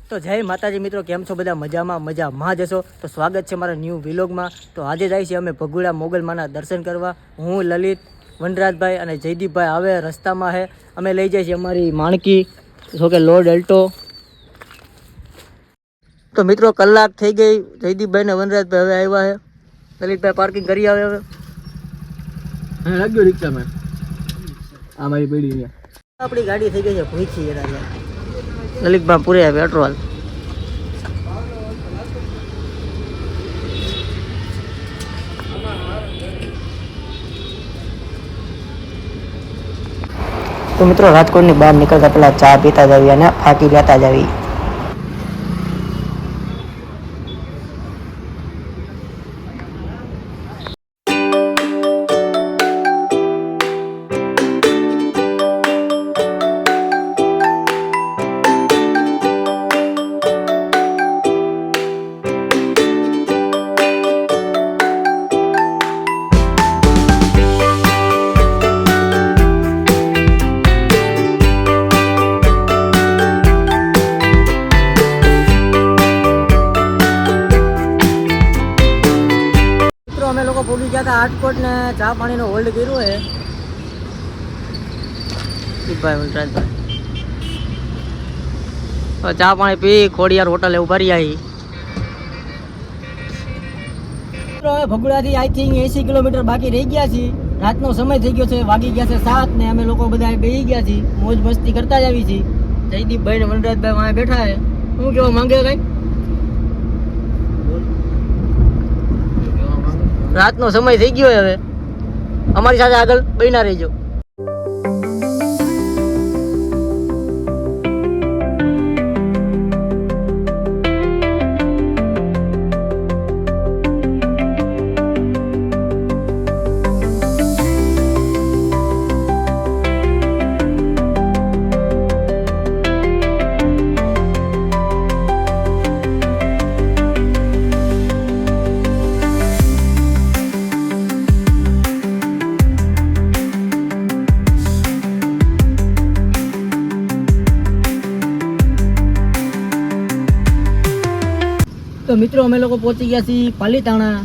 તો જય માતાજી મિત્રો, કેમ છો બધા? મજામાં જશો તો સ્વાગત છે મારા ન્યૂ વિલોગમાં। તો આજે જાય છે અમે ભગુડા મોગલમાના દર્શન કરવા। હું લલિત, વનરાજભાઈ અને જયદીપભાઈ આવે રસ્તામાં છે। અમે લઈ જઈએ છીએ અમારી માણકી જો કે લોર્ડ અલ્ટો। તો મિત્રો કલાક થઈ ગઈ, જયદીપભાઈ ને વનરાજભાઈ હવે આવ્યા છે। લલિતભાઈ પાર્કિંગ કરી આવે હવે લાગ્યો રિક્ષામાં આ મારી પેઢી આપણી ગાડી થઈ ગઈ છે ભૂખી એના લલિતભાઈ પૂરે પેટ્રોલ। તો મિત્રો રાજકોટની બહાર નીકળતા પેલા ચા પીતા જાવી અને ફાકી લેતા જાવી। અમે લોકો પહોંચી ગયા હતા રાજકોટ ને ચા પાણીનો હોલ્ડ કર્યો છે ભાઈ વનરાજભાઈ। ચા પાણી પી ખોડિયાર હોટલે ઉભા રહ્યા। ભગુડાથી આઈ થિંક 80 કિલોમીટર બાકી રહી ગયા છીએ। રાતનો સમય થઈ ગયો છે, વાગી ગયા છે 7 ને અમે લોકો બધા બેસી ગયા છીએ, મોજ મસ્તી કરતા જ આવી છીએ। જયદીપભાઈ ને વનરાજભાઈ વાંહે બેઠા છે। શું કેવા માંગે કઈ? રાતનો સમય થઈ ગયો હવે, અમારી સાથે આગળ બન્યા રહેજો। તો મિત્રો અમે લોકો પહોંચી ગયા છીએ પાલીતાણા।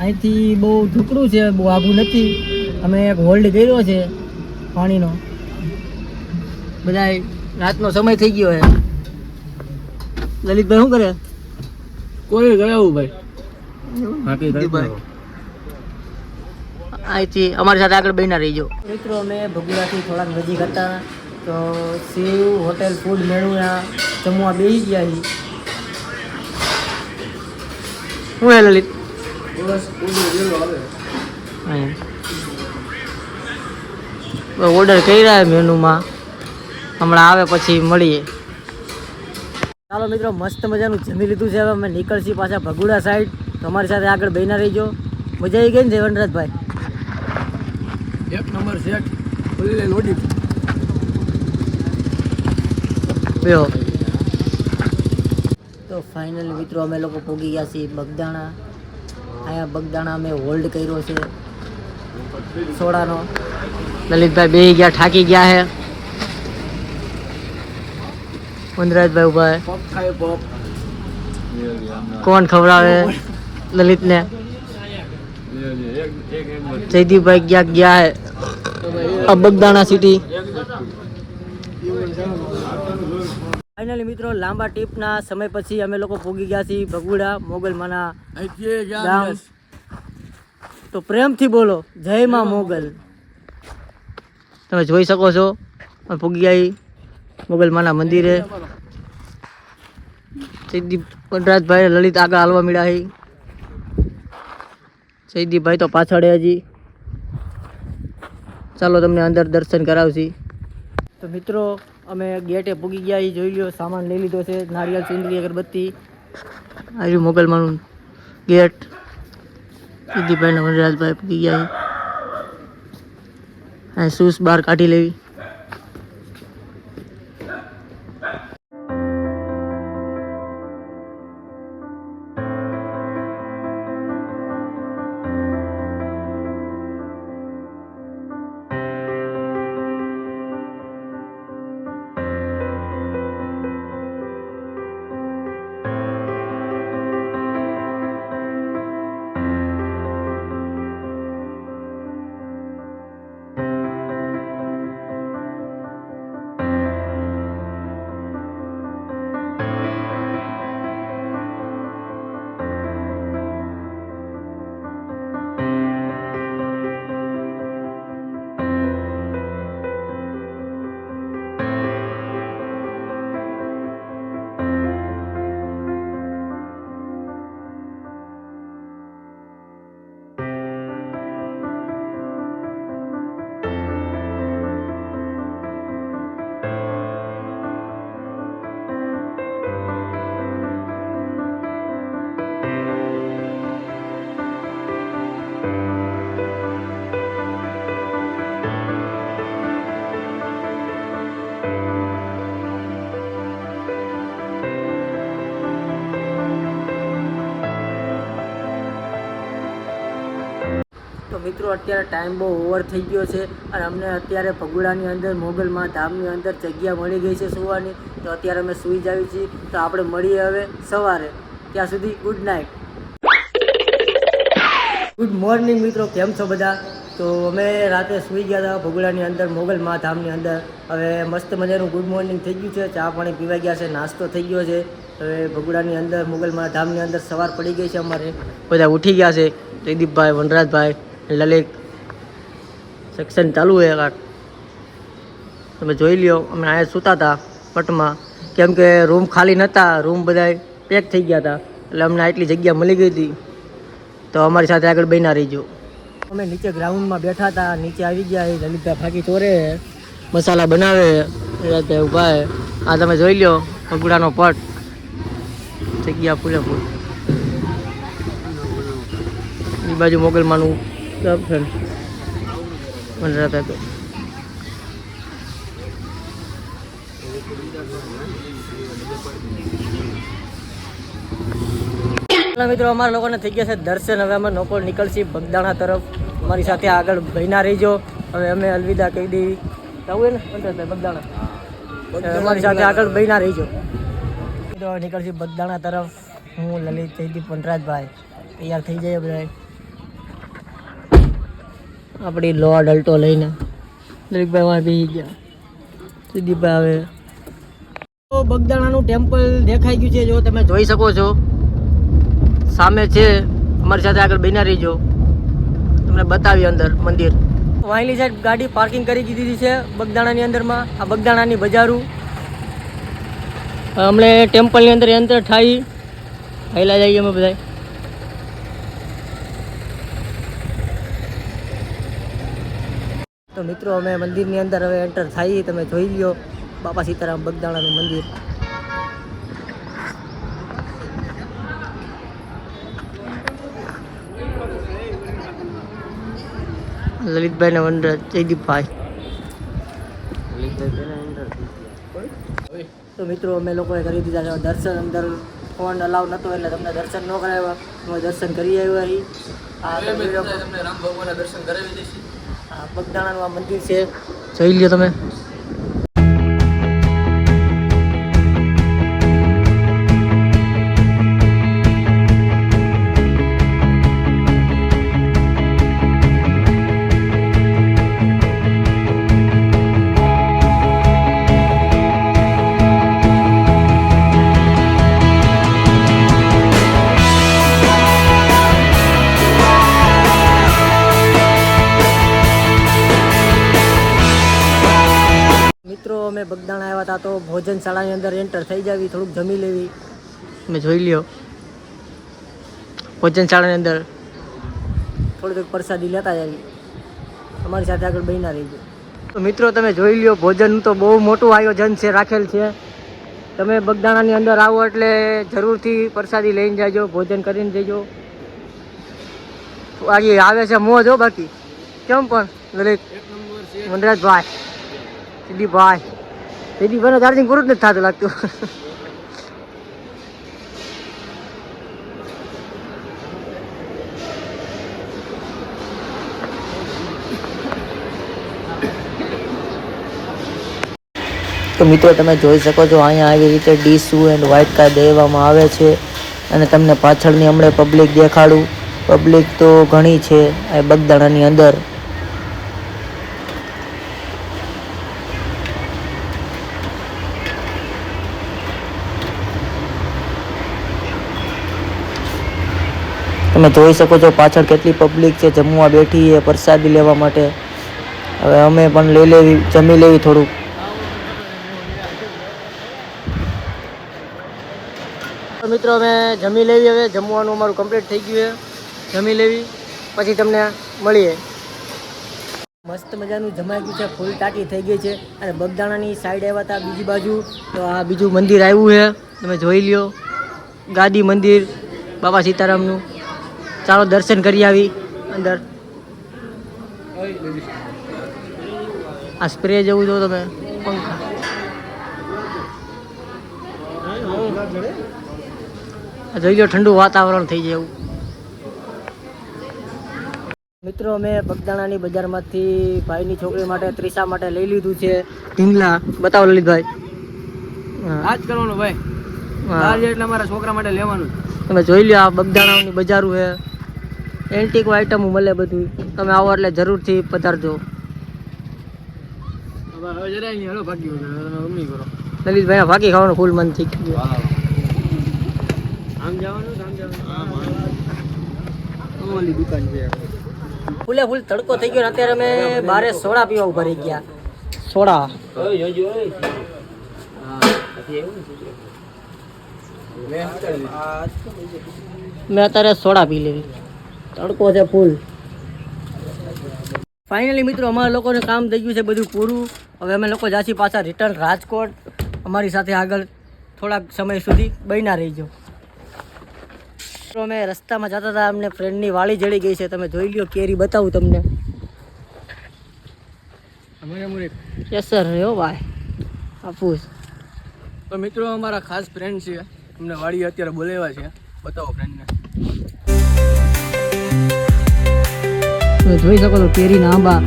અહીંથી બહુ ઢુકડું છે, બહુ આઘું નથી। અમે એક હોલ્ડ કર્યો છે પાણીનો। બધા રાતનો સમય થઈ ગયો છે। લલિતભાઈ શું કરે? કોઈ ગયું ભાઈ અહીંથી અમારી સાથે આગળ બન્યા રહીજો। મિત્રો અમે ભગુડાથી થોડાક નજીક હતા તો શિવ હોટેલ ફૂડ મેળવ્યા, જમવા બેસી ગયા છીએ। શું હે લલિત? ઓર્ડર કર્યા મેનુમાં, હમણાં આવે પછી મળીએ। ચાલો મિત્રો, મસ્ત મજાનું જમી લીધું છે, હવે અમે નીકળશી પાછા ભગુડા સાઈડ। તમારી સાથે આગળ બન્યા રહીજો। મજા આવી ગઈ ને વનરાજભાઈ? એક નંબર સેટ ફૂલી લોડી બેહો। તો ફાઇનલી મિત્રો અમે લોકો પહોંચી ગયા છીએ બગદાણા। અહીંયા બગદાણા અમે હોલ્ડ કર્યો છે સોડાનો। લલિતભાઈ બેસી ગયા, થાકી ગયા છે। વનરાજભાઈ ઉભા છે। પપ ખાય પપ કોણ ખવડાવે લલિતને? જયદીપભાઈ ક્યાંક ગયા છે આ બગદાણા સિટી। ફાઇનલી મિત્રો લાંબા ટ્રીપના સમય પછી અમે લોકો પહોંચી ગયા છીએ ભગુડા મોગલમાના ગામ। તો પ્રેમથી બોલો જય માં મોગલ। તમે જોઈ શકો છો અમે પહોંચી ગયા મોગલમાના મંદિરે। જયદીપ, વનરાજભાઈ, લલિત આગળ હાલવા મળ્યા છે। જયદીપભાઈ તો પાછળ હજી। ચાલો તમને અંદર દર્શન કરાવશી। તો મિત્રો અમે ગેટે પૂગી ગયા છીએ, જોઈ લો સામાન લઈ લીધો છે, નારિયેળ, ચુંદડી, અગરબત્તી। આવ્યું મોગલમાનું ગેટ। જયદીપભાઈ ને વનરાજભાઈ પૂગી ગયા છે। આ શૂઝ બહાર કાઢી લેવી। મિત્રો અત્યારે ટાઈમ બહુ ઓવર થઈ ગયો છે અને અમને અત્યારે ભગુડાની અંદર મોગલમાં ધામની અંદર જગ્યા મળી ગઈ છે સુવાની. તો અત્યારે અમે સૂઈ જાવી છીએ. તો આપણે મળીએ હવે સવારે. ત્યાં સુધી ગુડ નાઇટ. ગુડ મોર્નિંગ મિત્રો, કેમ છો બધા? તો અમે રાતે સૂઈ ગયા હતા ભગુડાની અંદર મોગલમાં ધામની અંદર. હવે મસ્ત મજાનું ગુડ મોર્નિંગ થઈ ગયું છે, ચા પાણી પીવાઈ ગયા છે, નાસ્તો થઈ ગયો છે. હવે ભગુડાની અંદર મોગલમાં ધામની અંદર સવાર પડી ગઈ છે. અમારે બધા ઉઠી ગયા છે. જયદીપભાઈ, વનરાજભાઈ, લલિત સેક્શન ચાલુ છે કાંક, તમે જોઈ લ્યો. અમે અહીંયા સૂતા હતા પટમાં, કેમ કે રૂમ ખાલી નહોતા, રૂમ બધા પેક થઈ ગયા હતા, એટલે અમને આટલી જગ્યા મળી ગઈ હતી. તો અમારી સાથે આગળ બન્યા રહીજો. અમે નીચે ગ્રાઉન્ડમાં બેઠા હતા, નીચે આવી ગયા. લલિતભાઈ ફાંકી ચોરે, મસાલા બનાવે, રાતે ઊભા. આ તમે જોઈ લો ભગુડાનો પટ, જગ્યા પૂરેપૂર. એ બાજુ મોગલમાનું દર્શન વનરાજ હતો. મિત્રો અમારા લોકોને થઈ ગયા છે દર્શન. હવે અમે લોકો નીકળશી બગદાણા તરફ. અમારી સાથે આગળ બન્યા રહીજો. હવે અમે અલવિદા કહી દેવી જવું ને વનરાજભાઈ બગદાણા. અમારી સાથે આગળ બન્યા રહીજો. મિત્રો નીકળશી બગદાણા તરફ. હું લલિત, જયદીપ, વનરાજભાઈ તૈયાર થઈ જાય બધા આપણી લોડ અલ્ટો લઈને. લલિતભાઈ વાં બેસી ગયા. જયદીપભાઈ હવે તો બગદાણાનું ટેમ્પલ દેખાઈ ગયું છે, જો તમે જોઈ શકો છો સામે છે. અમારી સાથે આગળ બન્યા રહીજો, તમને બતાવી અંદર મંદિર. વાયલી સાઈડ ગાડી પાર્કિંગ કરી દીધી છે બગદાણાની અંદરમાં. આ બગદાણાની બજારું. અમને ટેમ્પલની અંદર એન્ટર થાય, હાઈલા જઈએ અમે બધા. તો મિત્રો અમે મંદિરની અંદર હવે એન્ટર થાય. તમે જોઈ લ્યો બાપા સીતારામ બગદાણાનું મંદિર. લલિતભાઈ ને વનરાજ, જયદીપભાઈ. તો મિત્રો અમે લોકોએ કરી દીધા છે દર્શન. અંદર ફોન અલાઉ નહોતો એટલે તમને દર્શન ન કરાવ્યા. અમે દર્શન કરી આવ્યા અહીં. આ રામ ભગવાનના દર્શન કરાવી દઈશું. આ બગદાણાનું આ મંદિર છે, જોઈ લ્યો તમે. મિત્રો અમે બગદાણા આવ્યા હતા તો ભોજનશાળાની અંદર એન્ટર થઈ જાવી, થોડુંક જમી લેવી. તમે જોઈ લ્યો ભોજનશાળાની અંદર થોડીક પ્રસાદી લેતા જાવી. અમારી સાથે આગળ બન્યા રહીજો. તો મિત્રો તમે જોઈ લ્યો ભોજન તો બહુ મોટું આયોજન છે, રાખેલ છે. તમે બગદાણાની અંદર આવો એટલે જરૂરથી પ્રસાદી લઈને જાજો, ભોજન કરીને જજો. આજે આવે છે મોજ હો. બાકી કેમ પણ લલિત, વનરાજભાઈ, દીદીભાઈ ચાર્જિંગ પૂરું જ નથી થતું લાગતું. તો મિત્રો તમે જોઈ શકો છો અહીંયા આવી રીતે ડીસુ એન્ડ વ્હાઇટ કાર્ડ દેવામાં આવે છે. અને તમને પાછળની હમણાં પબ્લિક દેખાડું. પબ્લિક તો ઘણી છે આ બગદાણાની અંદર. તમે જોઈ શકો છો પાછળ કેટલી પબ્લિક છે, જમવા બેઠી છે પ્રસાદી લેવા માટે. હવે અમે પણ લઈ લેવી, જમી લેવી થોડુંક. મિત્રો અમે જમી લેવી. હવે જમવાનું અમારું કમ્પ્લીટ થઈ ગયું છે. જમી લેવી પછી તમને મળીએ. મસ્ત મજાનું જમાઈ ગયું છે, ફૂલ ટાંકી થઈ ગઈ છે. અને બગદાણાની સાઈડ આવ્યા હતા બીજી બાજુ, તો આ બીજું મંદિર આવ્યું છે, તમે જોઈ લ્યો. ગાદી મંદિર બાપા સીતારામનું. ચાલો દર્શન કરી આવી અંદર. આ સ્પ્રે જેવું જો તમે, પંખા. જોઈ લો ઠંડુ વાતાવરણ થઈ જાય એવું. મિત્રો અમે બગદાણાની બજારમાંથી ભાઈની છોકરી માટે ત્રિષા માટે લઈ લીધું છે ઢીંગલા. બતાવો લલિતભાઈ. આ જ કરવાનું ભાઈ. હા. આ એટલે મારા છોકરા માટે લેવાનું. તમે જોઈ લો, આ બગદાણાની બજારું છે, એન્ટિક આઈટમ મળે બધું. તમે આવો એટલે જરૂરથી પધારજો. હવે જરાય નહીં, હેલો ભાગી વગર મમ્મી કરો. લલિતભાઈ ભાગી ખાવાનું ફૂલ મન થઈ ગયું. આમ જવાનું ઓલી દુકાન છે. ફૂલે ફૂલ તડકો થઈ ગયો ને અત્યારે અમે બારે સોડા પીવા ઉભા રહી ગયા. સોડા મેં અત્યારે સોડા પી લેવી. તડકો છે ફૂલ. ફાઇનલી મિત્રો અમારા લોકોને કામ થઈ ગયું છે બધું પૂરું. હવે અમે લોકો જાછી પાછા રિટર્ન રાજકોટ. અમારી સાથે આગળ થોડાક સમય સુધી બન્યા રહીજો. તો અમે રસ્તામાં જતા હતા, અમને ફ્રેન્ડની વાળી જડી ગઈ છે. તમે જોઈ લ્યો, કેરી બતાવું તમને. Yes sir. હો ભાઈ આપુસ. તો મિત્રો અમારા ખાસ ફ્રેન્ડ છે, અમને વાડી અત્યારે બોલાવ્યા છે. બતાવો ફ્રેન્ડને. તમે જોઈ શકો છો કેરીના આંબા.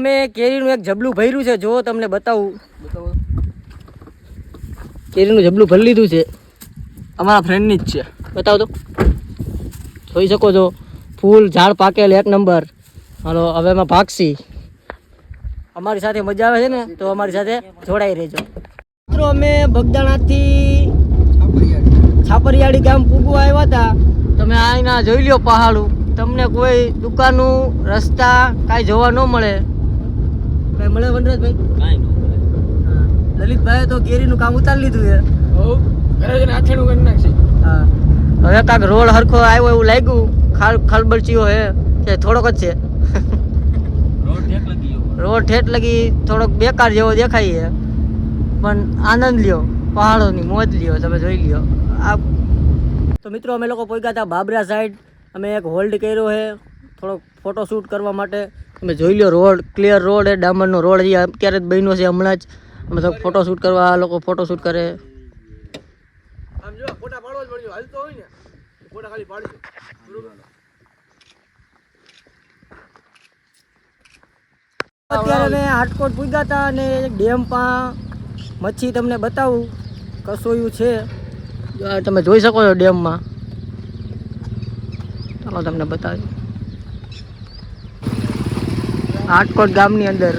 અમે કેરીનું એક જબલું ભર્યું છે, જો તમને બતાવું. કેરીનું જબલું ભરી લીધું છે. અમારા ફ્રેન્ડની જ છે. બતાવો તો. જોઈ શકો છો ફૂલ ઝાડ પાકેલ એક નંબર. હાલો હવે એમાં ભાગશી. અમારી સાથે મજા આવે છે ને તો અમારી સાથે જોડાઈ રહેજો. મિત્રો અમે બગદાણાથી છાપરિયાળી ગામ પૂગવા આવ્યા હતા. તમે આના જોઈ લ્યો પહાડું. તમને કોઈ દુકાનું રસ્તા કાંઈ જોવા ન મળે. કાંઈ મળે વનરાજભાઈ? કાંઈ ન મળે. હા, લલિતભાઈએ તો કેરીનું કામ ઉતારી લીધું છે. ઘરે જઈને આથેણું કરી નાખશે. હા, હવે કાંઈક રોડ હરખો આવ્યો એવું લાગ્યું. ખલબલચીઓ હે કે થોડોક જ છે. રોડ ઠેઠ લગી થોડોક બેકાર જેવો દેખાય છે, પણ આનંદ લ્યો, પહાડોની મોજ લ્યો. તમે જોઈ લ્યો. આ તો મિત્રો અમે લોકો પહોંચ્યા હતા બાબરા સાઈડ. અમે એક હોલ્ડ કર્યો છે થોડોક ફોટોશૂટ કરવા માટે. તમે જોઈ લો, રોડ ક્લિયર રોડ છે, ડામરનો રોડ અત્યારે જ બન્યો છે હમણાં જ. અમે તો ફોટોશૂટ કરવા આ લોકો ફોટોશૂટ કરે. આમ જો ફોટા પાડવા જ પડજો. હાલતો હોય ને ફોટા ખાલી પાડજો. અત્યારે અમે હાટકોટ પૂગ્યા હતા અને ડેમ માં મચ્છી તમને બતાવું કસોયું છે. તમે જોઈ શકો છો ડેમમાં. ચાલો તમને બતાવી. હાટકોટ ગામની અંદર.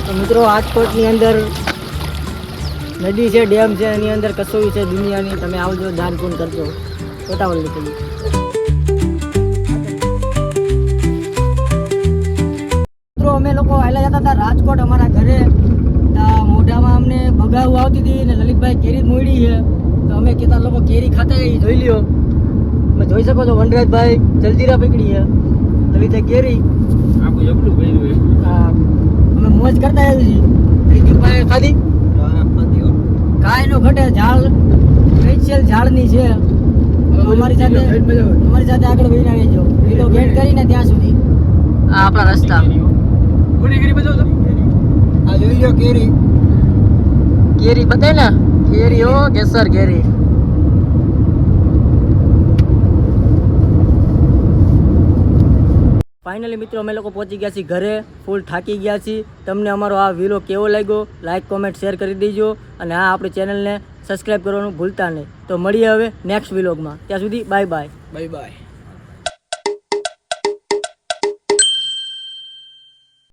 તો મિત્રો રાજકોટની અંદર નદી છે, ડેમ છે, એની અંદર કસોઈ છે દુનિયાની. તમે આવજો, દાન પૂન કરજો. કોટાવલી થઈ. મિત્રો અમે લોકો આયલા જતા હતા રાજકોટ અમારા ઘરે. મોઢામાં અમને બગાવું આવતી હતી ને લલિતભાઈ કેરી જ મોડી છે. તો અમે કહેતા લોકો કેરી ખાતા એ જોઈ લ્યો. તમે જોઈ શકો છો વનરાજભાઈ જલજીરા પકડી છે. લલિતભાઈ કેરી આખું જબલું ભર્યું. હા, અમે મોજ કરતા આવી છીએ. દીપાએ ખાધી કાંઈ નો ઘટે. ઝાડ સ્પેશિયલ ઝાડની છે. અમારી સાથે આગળ વહીને આવી જાઓ. લીલો ગેટ કરીને ત્યાં સુધી. આ આપણા રસ્તા. આ જોઈ લો કેરી. કેરી બતાય ને. કેરી હો કેસર કેરી. ફાઇનલી મિત્રો અમે લોકો પહોંચી ગયા છીએ ઘરે. ફૂલ થાકી ગયા છીએ. તમને અમારો આ વિડીયો કેવો લાગ્યો લાઈક કોમેન્ટ શેર કરી દેજો અને આ આપણી ચેનલને સબસ્ક્રાઈબ કરવાનું ભૂલતા નહીં. તો મળીએ હવે નેક્સ્ટ વ્લોગમાં. ત્યાં સુધી બાય બાય. Bye bye.